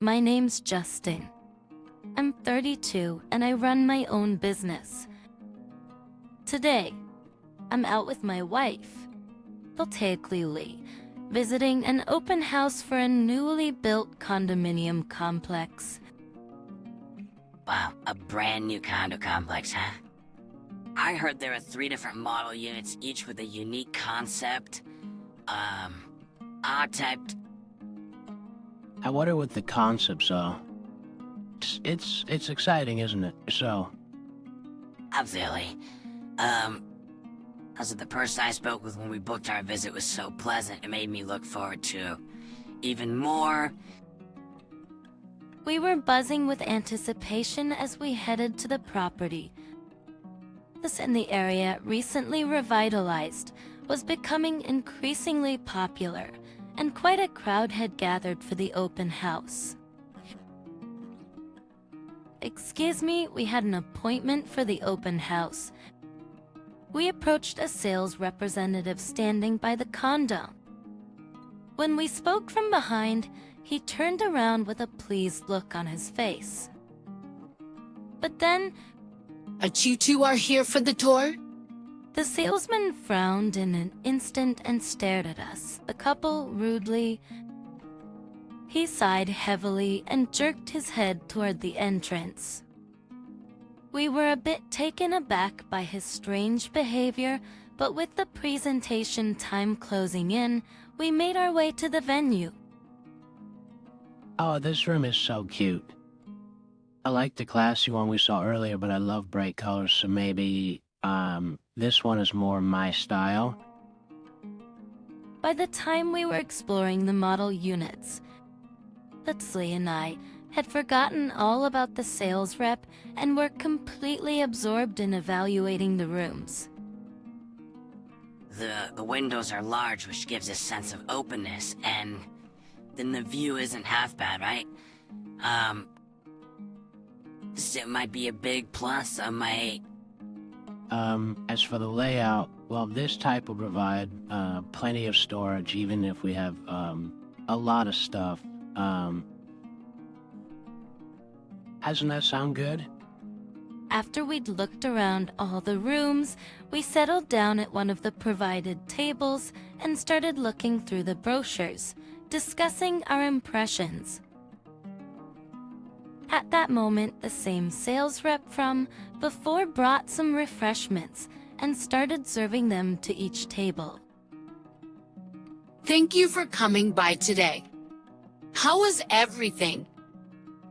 My name's Justin. I'm 32 and I run my own business. Today, I'm out with my wife, Lily, visiting an open house for a newly built condominium complex. Wow, a brand new condo complex, huh? I heard there are 3 different model units, each with a unique concept, architect. I wonder what the concepts are. It's exciting, isn't it? So, Absolutely. Also the person I spoke with when we booked our visit was so pleasant, it made me look forward to even more. We were buzzing with anticipation as we headed to the property. This in the area, recently revitalized, was becoming increasingly popular, and quite a crowd had gathered for the open house. Excuse me, we had an appointment for the open house. We approached a sales representative standing by the condo. When we spoke from behind, he turned around with a pleased look on his face. But then, But you two are here for the tour? the salesman frowned in an instant and stared at us, the couple rudely. He sighed heavily and jerked his head toward the entrance. We were a bit taken aback by his strange behavior, but with the presentation time closing in, we made our way to the venue. oh, this room is so cute. I like the classy one we saw earlier, but I love bright colors, so maybe, this one is more my style. By the time we were exploring the model units, Lily and I had forgotten all about the sales rep and were completely absorbed in evaluating the rooms. The windows are large, which gives a sense of openness, and then the view isn't half bad, right? It might be a big plus on my... As for the layout, well, this type will provide, plenty of storage, even if we have, a lot of stuff. Doesn't that sound good? After we'd looked around all the rooms, we settled down at one of the provided tables and started looking through the brochures, discussing our impressions. At that moment, the same sales rep from before brought some refreshments and started serving them to each table. Thank you for coming by today. How was everything?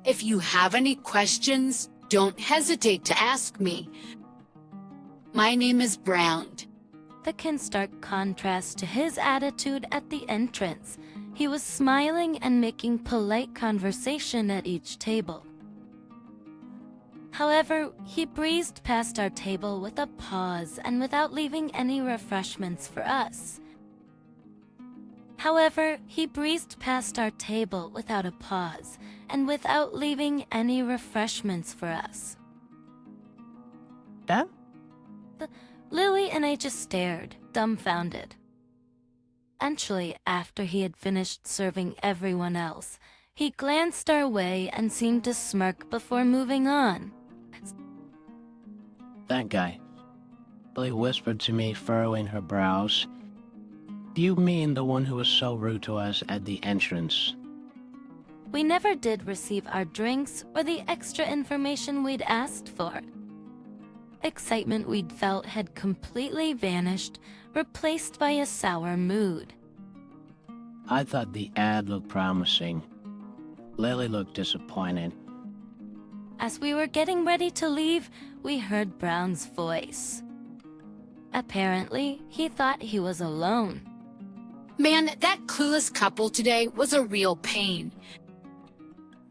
If you have any questions, don't hesitate to ask me. My name is Brown. The in stark contrast to his attitude at the entrance. He was smiling and making polite conversation at each table. However, he breezed past our table with a pause and without leaving any refreshments for us. Yeah? Lily and I just stared, dumbfounded. Eventually, after he had finished serving everyone else, he glanced our way and seemed to smirk before moving on. That guy. Lily whispered to me, furrowing her brows. Do you mean the one who was so rude to us at the entrance? We never did receive our drinks or the extra information we'd asked for. Excitement we'd felt had completely vanished, replaced by a sour mood. I thought the ad looked promising. Lily looked disappointed. As we were getting ready to leave, we heard Brown's voice. Apparently, he thought he was alone. Man, that clueless couple today was a real pain.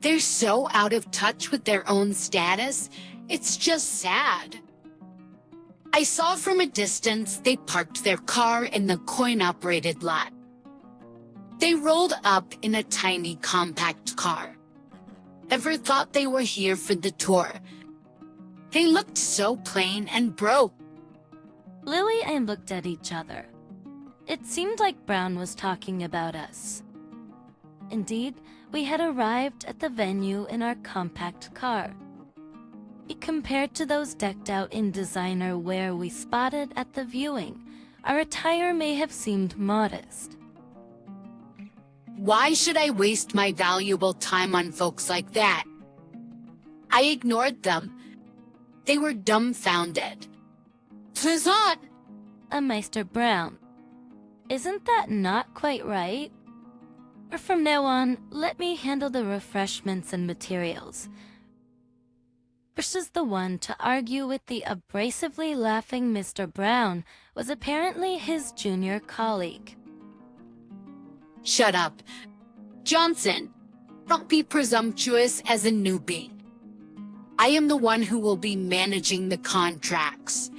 They're so out of touch with their own status, it's just sad. I saw from a distance they parked their car in the coin-operated lot. They rolled up in a tiny compact car. Ever thought they were here for the tour? They looked so plain and broke. Lily and I looked at each other. It seemed like Brown was talking about us. Indeed, we had arrived at the venue in our compact car. Compared to those decked out in designer wear we spotted at the viewing, our attire may have seemed modest. Why should I waste my valuable time on folks like that? I ignored them. They were dumbfounded. Faisant! Meister Brown, isn't that not quite right? Or from now on, let me handle the refreshments and materials. Versus the one to argue with the abrasively laughing Mr. Brown was apparently his junior colleague. Shut up. Johnson, don't be presumptuous as a newbie. I am the one who will be managing the contracts.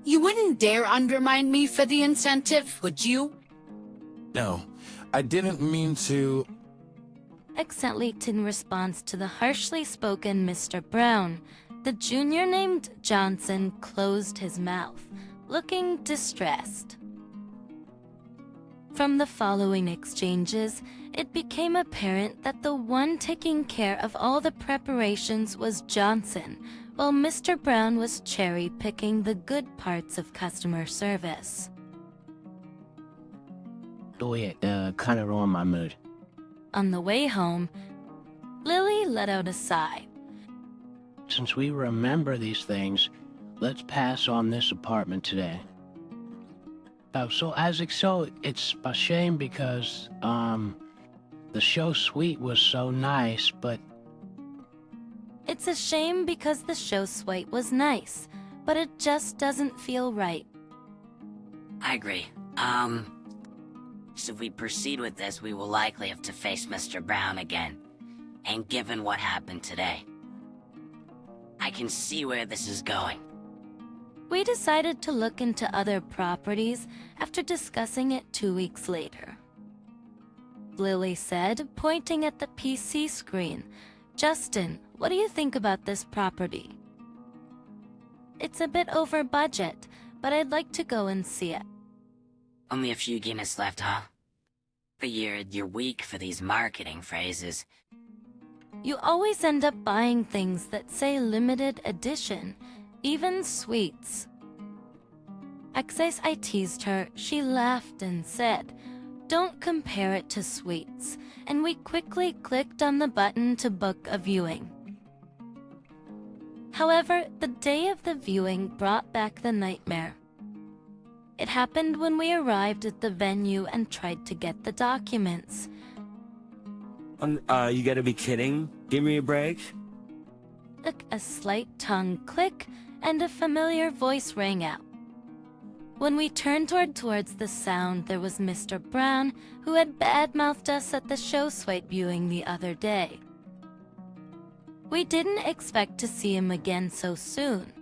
You wouldn't dare undermine me for the incentive, would you? No, I didn't mean to. Excellently in response to the harshly spoken Mr. Brown, the junior named Johnson closed his mouth, looking distressed. From the following exchanges, it became apparent that the one taking care of all the preparations was Johnson, while Mr. Brown was cherry-picking the good parts of customer service. Oh yeah, kind of ruined my mood. On the way home, Lily let out a sigh. Since we remember these things, let's pass on this apartment today. So it's a shame because, the show suite was so nice, but... It's a shame because the show suite was nice, but it just doesn't feel right. I agree. So if we proceed with this, we will likely have to face Mr. Brown again. And given what happened today, I can see where this is going. We decided to look into other properties after discussing it 2 weeks later. Lily said, pointing at the PC screen, "Justin, what do you think about this property?" "It's a bit over budget, but I'd like to go and see it." Only a few Guinness left, huh? But you're weak for these marketing phrases. You always end up buying things that say limited edition, even sweets. As I teased her, she laughed and said, "Don't compare it to sweets," and we quickly clicked on the button to book a viewing. However, the day of the viewing brought back the nightmare. It happened when we arrived at the venue and tried to get the documents. You gotta be kidding? Give me a break? A slight tongue click and a familiar voice rang out. When we turned towards the sound, there was Mr. Brown, who had badmouthed us at the show suite viewing the other day. We didn't expect to see him again so soon.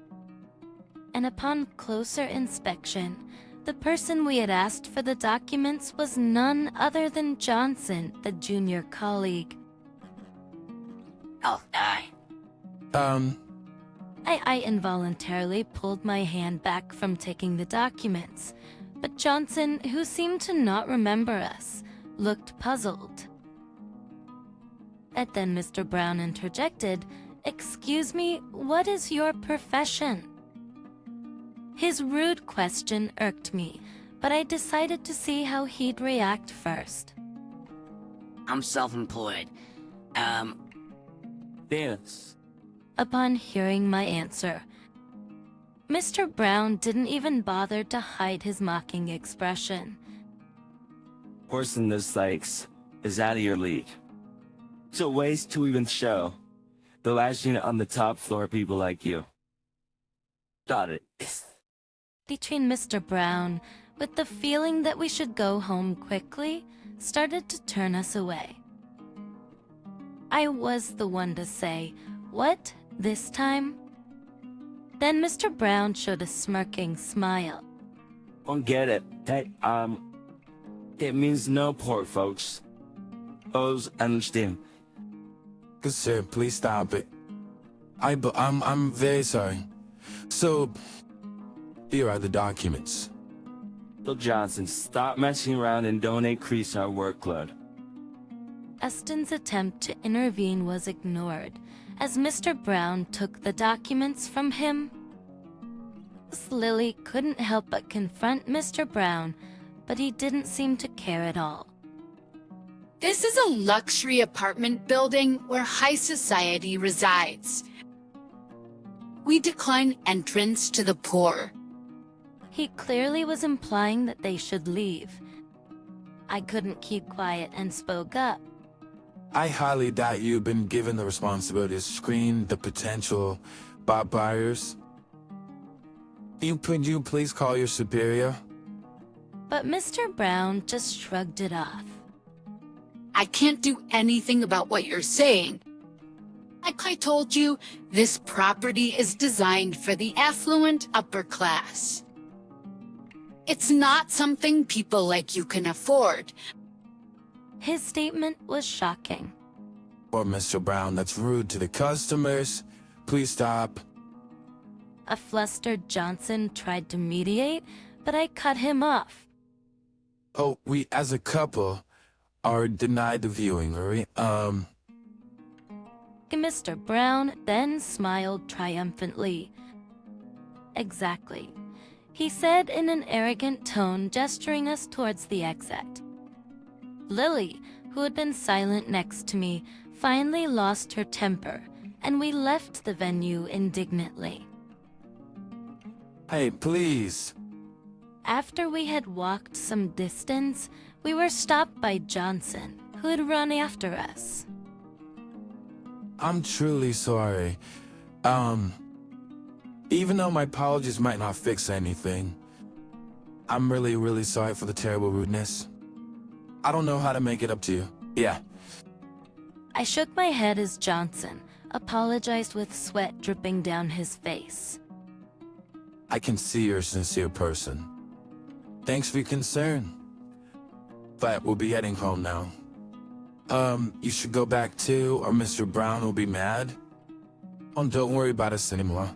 And upon closer inspection, the person we had asked for the documents was none other than Johnson, the junior colleague. Oh, I involuntarily pulled my hand back from taking the documents, but Johnson, who seemed to not remember us, looked puzzled. And then Mr. Brown interjected, "Excuse me, what is your profession?" His rude question irked me, but I decided to see how he'd react first. I'm self-employed. Dance. Upon hearing my answer, Mr. Brown didn't even bother to hide his mocking expression. Person this likes is out of your league. It's a waste to even show. The last unit on the top floor, people like you. Got it. Between Mr. Brown, with the feeling that we should go home quickly, started to turn us away. I was the one to say, "What, this time?" Then Mr. Brown showed a smirking smile. Don't get it. Hey, it means no port, folks. Those understand. Good sir, please stop it. I'm very sorry. So, here are the documents. Bill Johnson, stop messing around and don't increase our workload. Eston's attempt to intervene was ignored, as Mr. Brown took the documents from him. Miss Lily couldn't help but confront Mr. Brown, but he didn't seem to care at all. This is a luxury apartment building where high society resides. We decline entrance to the poor. He clearly was implying that they should leave. I couldn't keep quiet and spoke up. I highly doubt you've been given the responsibility to screen the potential buyers. Could you please call your superior? But Mr. Brown just shrugged it off. I can't do anything about what you're saying. Like I told you, this property is designed for the affluent upper class. It's not something people like you can afford. His statement was shocking. Or Mr. Brown, that's rude to the customers. Please stop. A flustered Johnson tried to mediate, but I cut him off. Oh, we as a couple are denied the viewing, right? Mr. Brown then smiled triumphantly. Exactly, he said in an arrogant tone, gesturing us towards the exit. Lily, who had been silent next to me, finally lost her temper, and we left the venue indignantly. Hey, please. After we had walked some distance, we were stopped by Johnson, who had run after us. I'm truly sorry. Even though my apologies might not fix anything, I'm really sorry for the terrible rudeness. I don't know how to make it up to you. Yeah. I shook my head as Johnson apologized with sweat dripping down his face. I can see you're a sincere person. Thanks for your concern. But we'll be heading home now. You should go back too, or Mr. Brown will be mad. Oh, don't worry about us anymore.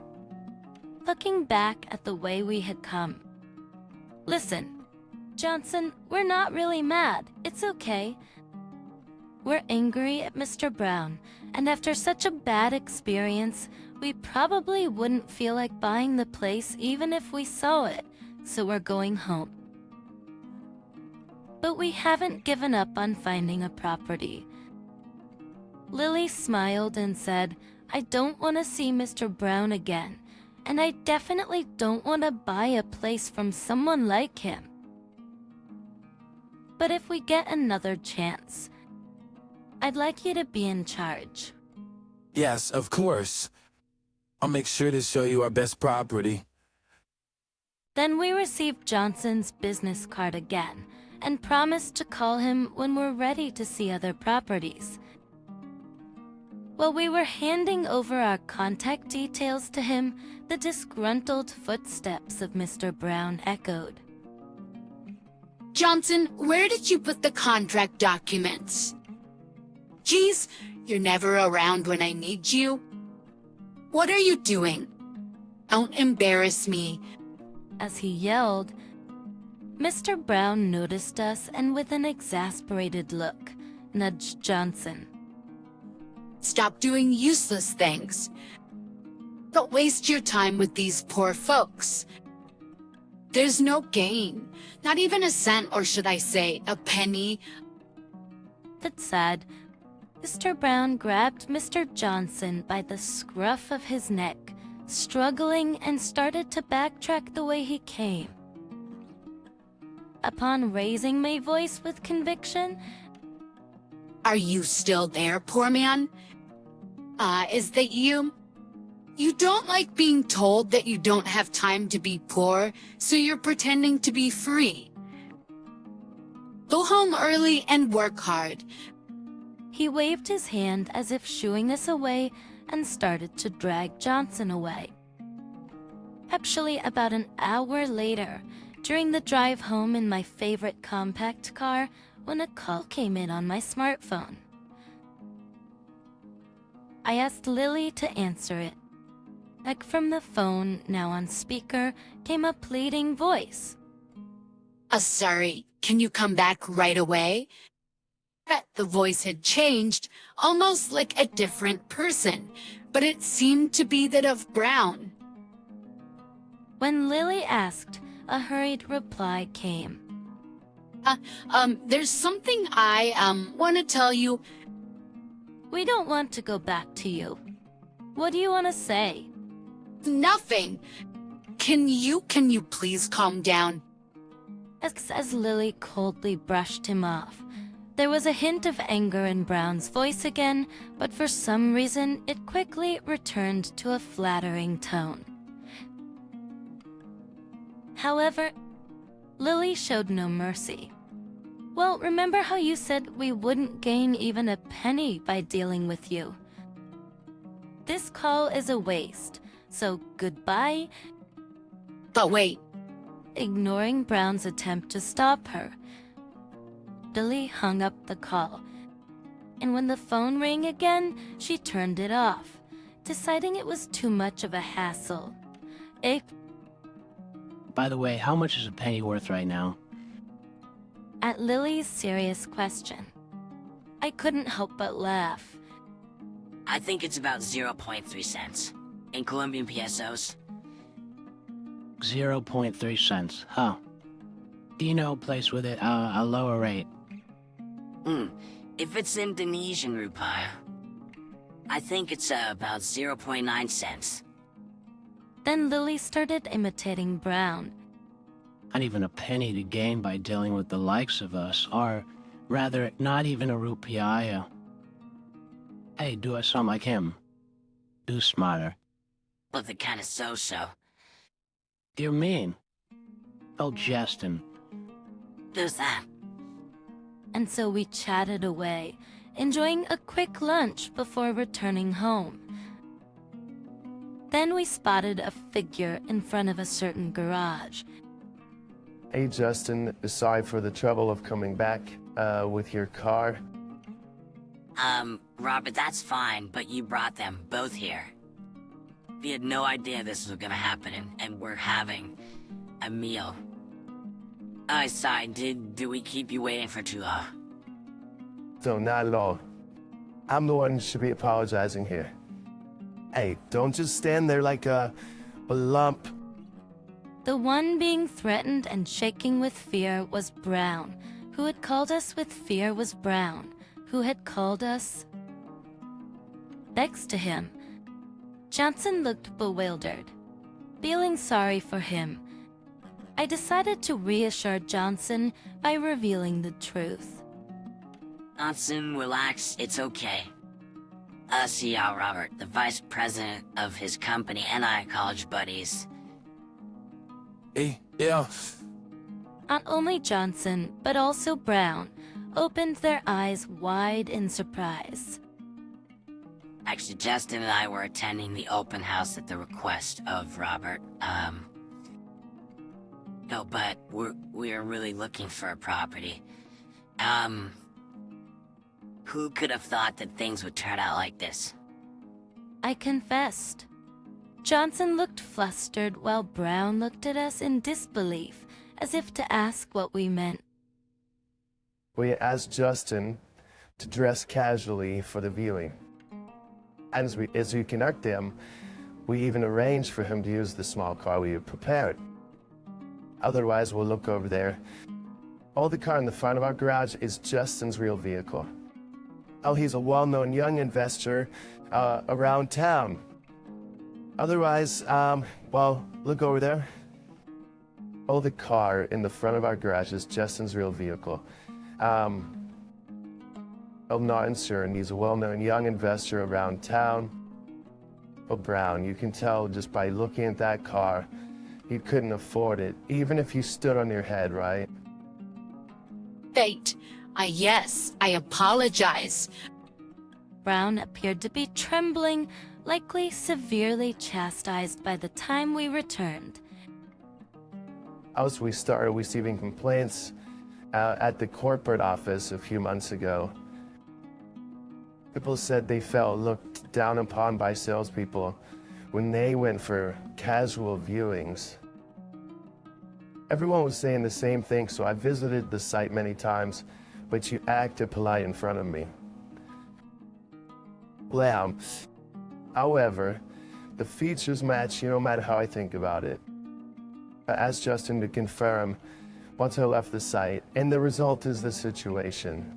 Looking back at the way we had come. Listen, Johnson, we're not really mad. It's okay. We're angry at Mr. Brown, and after such a bad experience, we probably wouldn't feel like buying the place even if we saw it, so we're going home. But we haven't given up on finding a property. Lily smiled and said, I don't want to see Mr. Brown again, and I definitely don't want to buy a place from someone like him. But if we get another chance, I'd like you to be in charge. Yes, of course. I'll make sure to show you our best property. Then we received Johnson's business card again, and promised to call him when we're ready to see other properties. While we were handing over our contact details to him, the disgruntled footsteps of Mr. Brown echoed. Johnson, where did you put the contract documents? Geez, you're never around when I need you. What are you doing? Don't embarrass me. As he yelled, Mr. Brown noticed us and with an exasperated look, nudged Johnson. Stop doing useless things. Don't waste your time with these poor folks. There's no gain, not even a cent, or should I say, a penny. That said, Mr. Brown grabbed Mr. Johnson by the scruff of his neck, struggling, and started to backtrack the way he came. Upon raising my voice with conviction, Are you still there, poor man? Is that you? You don't like being told that you don't have time to be poor, so you're pretending to be free. Go home early and work hard. he waved his hand as if shooing us away and started to drag Johnson away. Actually, about an hour later, during the drive home in my favorite compact car, when a call came in on my smartphone. I asked Lily to answer it. Back from the phone, now on speaker, came a pleading voice. Sorry, can you come back right away? The voice had changed, almost like a different person, but it seemed to be that of Brown. When Lily asked, a hurried reply came. There's something I want to tell you. We don't want to go back to you. What do you want to say? Nothing. Can you please calm down? As Lily coldly brushed him off. There was a hint of anger in Brown's voice again, but for some reason it quickly returned to a flattering tone. However, Lily showed no mercy. Well, remember how you said we wouldn't gain even a penny by dealing with you? This call is a waste, so goodbye. But wait, Ignoring Brown's attempt to stop her, Lily hung up the call, and when the phone rang again, she turned it off, deciding it was too much of a hassle. By the way, how much is a penny worth right now? At Lily's serious question, I couldn't help but laugh. I think it's about 0.3 cents. In Colombian pesos. 0.3 cents, huh? Do you know a place with it, a lower rate? If it's Indonesian rupiah, I think it's about 0.9 cents. Then Lily started imitating Brown. Not even a penny to gain by dealing with the likes of us, or rather, not even a rupiah. Hey, do us something like him. Do smarter. But they're kinda so-so. You're mean. Oh, Justin. Who's that? And so we chatted away, enjoying a quick lunch before returning home. Then we spotted a figure in front of a certain garage. Hey Justin, sorry for the trouble of coming back with your car. Robert, that's fine, but you brought them both here. We had no idea this was gonna happen, and we're having a meal. Sorry, did we keep you waiting for too long? No, not at all. I'm the one who should be apologizing here. Hey, don't just stand there like a lump. The one being threatened and shaking with fear was Brown. Who had called us with fear was Brown, who had called us. Next to him, Johnson looked bewildered. Feeling sorry for him, I decided to reassure Johnson by revealing the truth. Johnson, relax, it's okay. See how Robert, the vice president of his company, and I are college buddies. Hey, yeah. Not only Johnson, but also Brown, opened their eyes wide in surprise. Actually, Justin and I were attending the open house at the request of Robert. No, but we're really looking for a property. Who could have thought that things would turn out like this? I confessed. Johnson looked flustered while Brown looked at us in disbelief, as if to ask what we meant. We asked Justin to dress casually for the viewing. And as we connect him, we even arranged for him to use the small car we had prepared. Otherwise, we'll look over there. All the car in the front of our garage is Justin's real vehicle. Oh, he's a well-known young investor around town. Otherwise, well, look over there. Oh, the car in the front of our garage is Justin's real vehicle. I'm not insured. He's a well-known young investor around town. Oh, Brown, you can tell just by looking at that car, he couldn't afford it, even if you stood on your head, right? Fate. Yes, I apologize. Brown appeared to be trembling, likely severely chastised by the time we returned. As we started receiving complaints at the corporate office a few months ago, people said they felt looked down upon by salespeople when they went for casual viewings. Everyone was saying the same thing, so I visited the site many times, but you acted polite in front of me. Lamb. However, the features match you no matter how I think about it. I asked Justin to confirm once I left the site, and the result is the situation.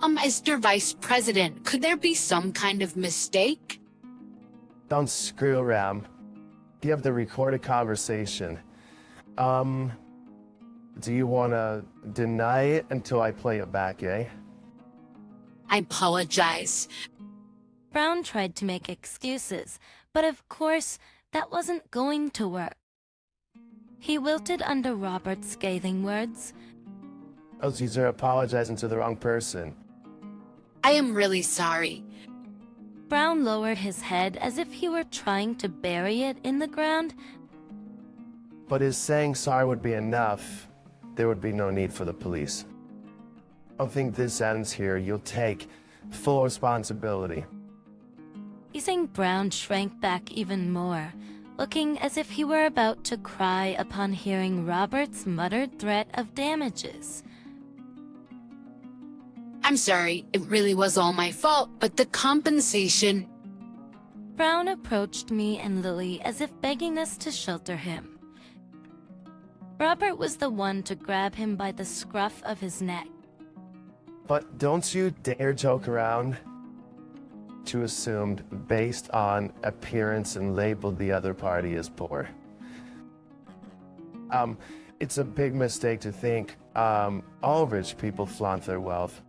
Mr. Vice President, could there be some kind of mistake? Don't screw around. You have the recorded conversation. Do you want to deny it until I play it back, eh? I apologize. Brown tried to make excuses, but of course, that wasn't going to work. He wilted under Robert's scathing words. Oh, you're apologizing to the wrong person. I am really sorry. Brown lowered his head as if he were trying to bury it in the ground. But if saying sorry would be enough, there would be no need for the police. I don't think this ends here. You'll take full responsibility. Seeing Brown shrank back even more, looking as if he were about to cry upon hearing Robert's muttered threat of damages. I'm sorry, it really was all my fault, but the compensation... Brown approached me and Lily as if begging us to shelter him. Robert was the one to grab him by the scruff of his neck. But don't you dare joke around. You assumed based on appearance and labeled the other party as poor. It's a big mistake to think all rich people flaunt their wealth.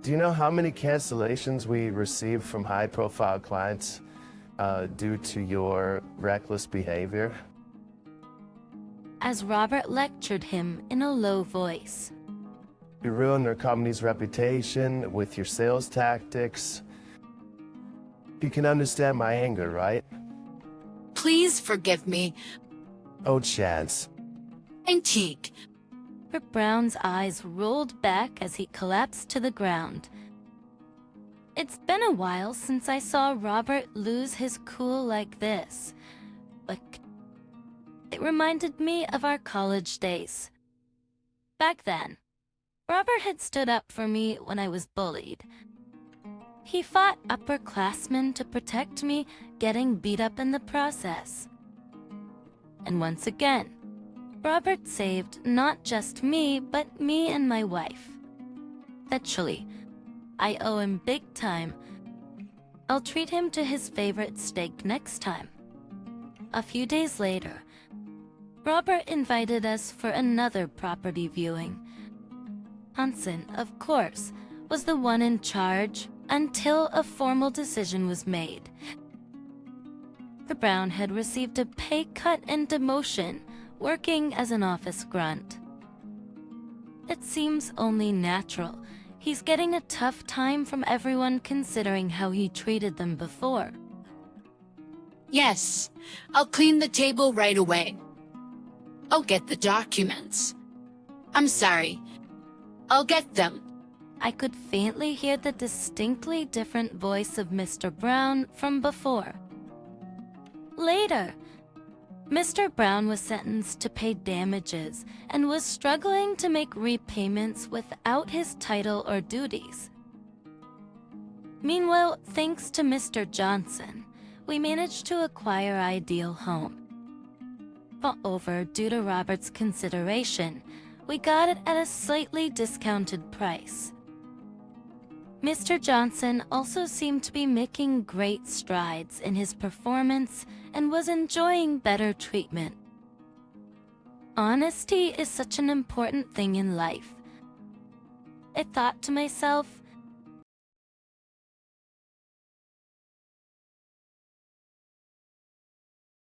Do you know how many cancellations we receive from high-profile clients due to your reckless behavior? As Robert lectured him in a low voice. You ruined our company's reputation with your sales tactics. You can understand my anger, right? Please forgive me. Oh, Chance. Antique. Brown's eyes rolled back as he collapsed to the ground. It's been a while since I saw Robert lose his cool like this. Like, it reminded me of our college days. Back then, Robert had stood up for me when I was bullied. He fought upperclassmen to protect me getting beat up in the process. And once again, Robert saved not just me, but me and my wife. Actually, I owe him big time. I'll treat him to his favorite steak next time. A few days later, Robert invited us for another property viewing. Hansen, of course, was the one in charge until a formal decision was made. Brown had received a pay cut and demotion, working as an office grunt. It seems only natural. He's getting a tough time from everyone considering how he treated them before. Yes, I'll clean the table right away. I'll get the documents. I'm sorry. I'll get them. I could faintly hear the distinctly different voice of Mr. Brown from before. Later, Mr. Brown was sentenced to pay damages and was struggling to make repayments without his title or duties. Meanwhile, thanks to Mr. Johnson, we managed to acquire our ideal home. Moreover, due to Robert's consideration, we got it at a slightly discounted price. Mr. Johnson also seemed to be making great strides in his performance and was enjoying better treatment. Honesty is such an important thing in life. I thought to myself,